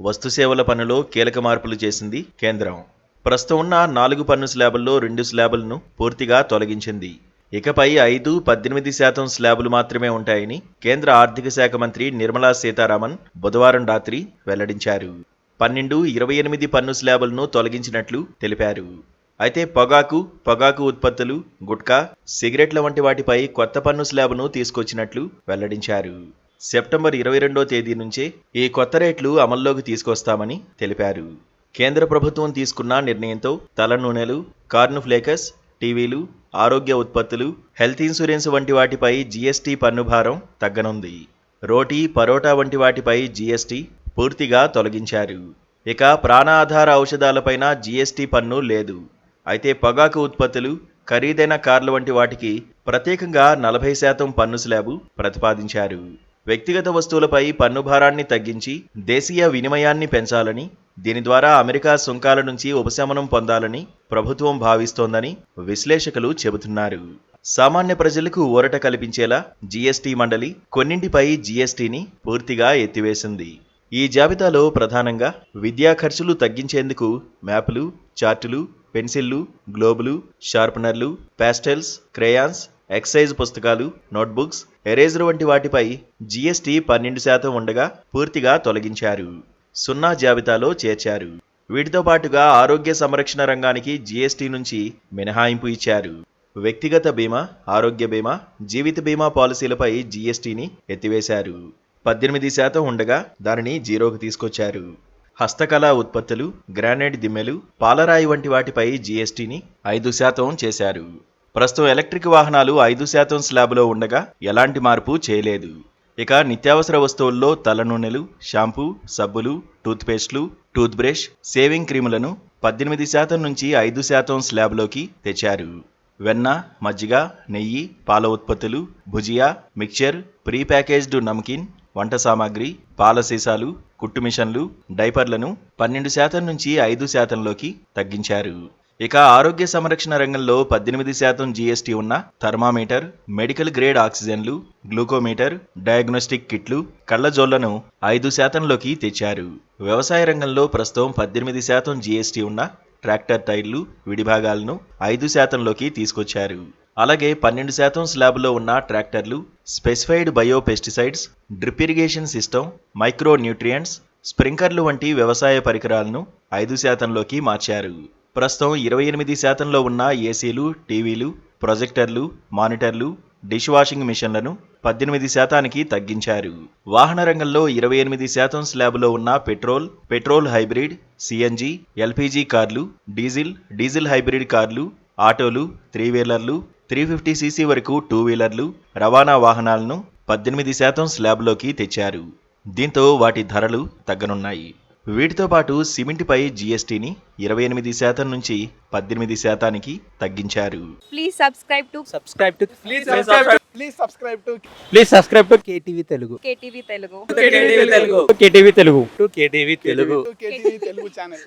వస్తుసేవల పన్నులో కీలక మార్పులు చేసింది కేంద్రం. ప్రస్తుతం ఉన్న 4 పన్ను స్లాబుల్లో 2 స్లాబులను పూర్తిగా తొలగించింది. ఇకపై 5, 18% స్లాబులు మాత్రమే ఉంటాయని కేంద్ర ఆర్థిక శాఖ మంత్రి నిర్మలా సీతారామన్ బుధవారం రాత్రి వెల్లడించారు. 12, 28 పన్ను స్లాబులను తొలగించినట్లు తెలిపారు. అయితే పొగాకు ఉత్పత్తులు, గుట్కా, సిగరెట్ల వంటి వాటిపై కొత్త పన్ను స్లాబును తీసుకొచ్చినట్లు వెల్లడించారు. సెప్టెంబర్ 22వ తేదీ నుంచే ఈ కొత్త రేట్లు అమల్లోకి తీసుకొస్తామని తెలిపారు. కేంద్ర ప్రభుత్వం తీసుకున్న నిర్ణయంతో తల నూనెలు, కార్న్ ఫ్లేకస్, టీవీలు, ఆరోగ్య ఉత్పత్తులు, హెల్త్ ఇన్సూరెన్స్ వంటి వాటిపై జీఎస్టీ పన్ను భారం తగ్గనుంది. రోటీ, పరోటా వంటి వాటిపై జీఎస్టీ పూర్తిగా తొలగించారు. ఇక ప్రాణాధార ఔషధాలపైన జీఎస్టీ పన్ను లేదు. అయితే పొగాకు ఉత్పత్తులు, ఖరీదైన కార్ల వంటి వాటికి ప్రత్యేకంగా 40% పన్ను స్లాబు ప్రతిపాదించారు. వ్యక్తిగత వస్తువులపై పన్ను భారాన్ని తగ్గించి దేశీయ వినిమయాన్ని పెంచాలని, దీని ద్వారా అమెరికా సుంకాల నుంచి ఉపశమనం పొందాలని ప్రభుత్వం భావిస్తోందని విశ్లేషకులు చెబుతున్నారు. సామాన్య ప్రజలకు ఊరట కల్పించేలా జీఎస్టీ మండలి కొన్నింటిపై జీఎస్టీని పూర్తిగా ఎత్తివేసింది. ఈ జాబితాలో ప్రధానంగా విద్యా ఖర్చులు తగ్గించేందుకు మ్యాపులు, చార్టులు, పెన్సిళ్లు, గ్లోబులు, షార్పనర్లు, పాస్టెల్స్, క్రేయాన్స్, ఎక్సైజ్ పుస్తకాలు, నోట్బుక్స్, ఎరేజర్ వంటి వాటిపై జీఎస్టీ 12% ఉండగా పూర్తిగా తొలగించారు. 0 జాబితాలో చేర్చారు. వీటితో పాటుగా ఆరోగ్య సంరక్షణ రంగానికి జీఎస్టీ నుంచి మినహాయింపు ఇచ్చారు. వ్యక్తిగత బీమా, ఆరోగ్య బీమా, జీవిత బీమా పాలసీలపై జీఎస్టీని ఎత్తివేశారు. 18% ఉండగా దానిని 0కి తీసుకొచ్చారు. హస్తకళా ఉత్పత్తులు, గ్రానైట్ దిమ్మెలు, పాలరాయి వంటి వాటిపై జీఎస్టీని 5% చేశారు. ప్రస్తుతం ఎలక్ట్రిక్ వాహనాలు 5% స్లాబులో ఉండగా ఎలాంటి మార్పు చేయలేదు. ఇక నిత్యావసర వస్తువుల్లో తల నూనెలు, షాంపూ, సబ్బులు, టూత్పేస్ట్లు, టూత్ బ్రష్, షేవింగ్ క్రీములను 18% నుంచి 5% స్లాబ్లోకి తెచ్చారు. వెన్న, మజ్జిగ, నెయ్యి, పాల ఉత్పత్తులు, bhujia, mixture, pre packaged namkeen, వంట సామాగ్రి, పాల సీసాలు, కుట్టు మిషన్లు, డైపర్లను 12% నుంచి 5%లోకి తగ్గించారు. ఇక ఆరోగ్య సంరక్షణ రంగంలో 18% జీఎస్టీ ఉన్న థర్మామీటర్, మెడికల్ గ్రేడ్ ఆక్సిజన్లు, గ్లూకోమీటర్, డయాగ్నోస్టిక్ కిట్లు, కళ్లజోళ్లను 5%లోకి తెచ్చారు. వ్యవసాయ రంగంలో ప్రస్తుతం 18% జీఎస్టీ ఉన్న ట్రాక్టర్ టైర్లు, విడిభాగాలను 5%లోకి తీసుకొచ్చారు. అలాగే 12% స్లాబ్లో ఉన్న ట్రాక్టర్లు, specified bio pesticides, drip irrigation system, micro nutrients, స్ప్రింకర్లు వంటి వ్యవసాయ పరికరాలను 5%లోకి మార్చారు. ప్రస్తుతం 28%లో ఉన్న ఏసీలు, టీవీలు, ప్రొజెక్టర్లు, మానిటర్లు, డిష్ వాషింగ్ మిషన్లను 18%కి తగ్గించారు. వాహన రంగంలో 28% స్లాబులో ఉన్న పెట్రోల్ హైబ్రిడ్, సిఎన్జి, ఎల్పీజీ కార్లు, డీజిల్ హైబ్రిడ్ కార్లు, ఆటోలు, 3 వీలర్లు, 350cc వరకు 2 వీలర్లు, రవాణా వాహనాలను 18% స్లాబ్లోకి తెచ్చారు. దీంతో వాటి ధరలు తగ్గనున్నాయి. వీటితో పాటు సిమెంట్పై జీఎస్టీని 28% నుంచి 18%కి తగ్గించారు. Please subscribe to KTV Telugu. KTV Telugu channel.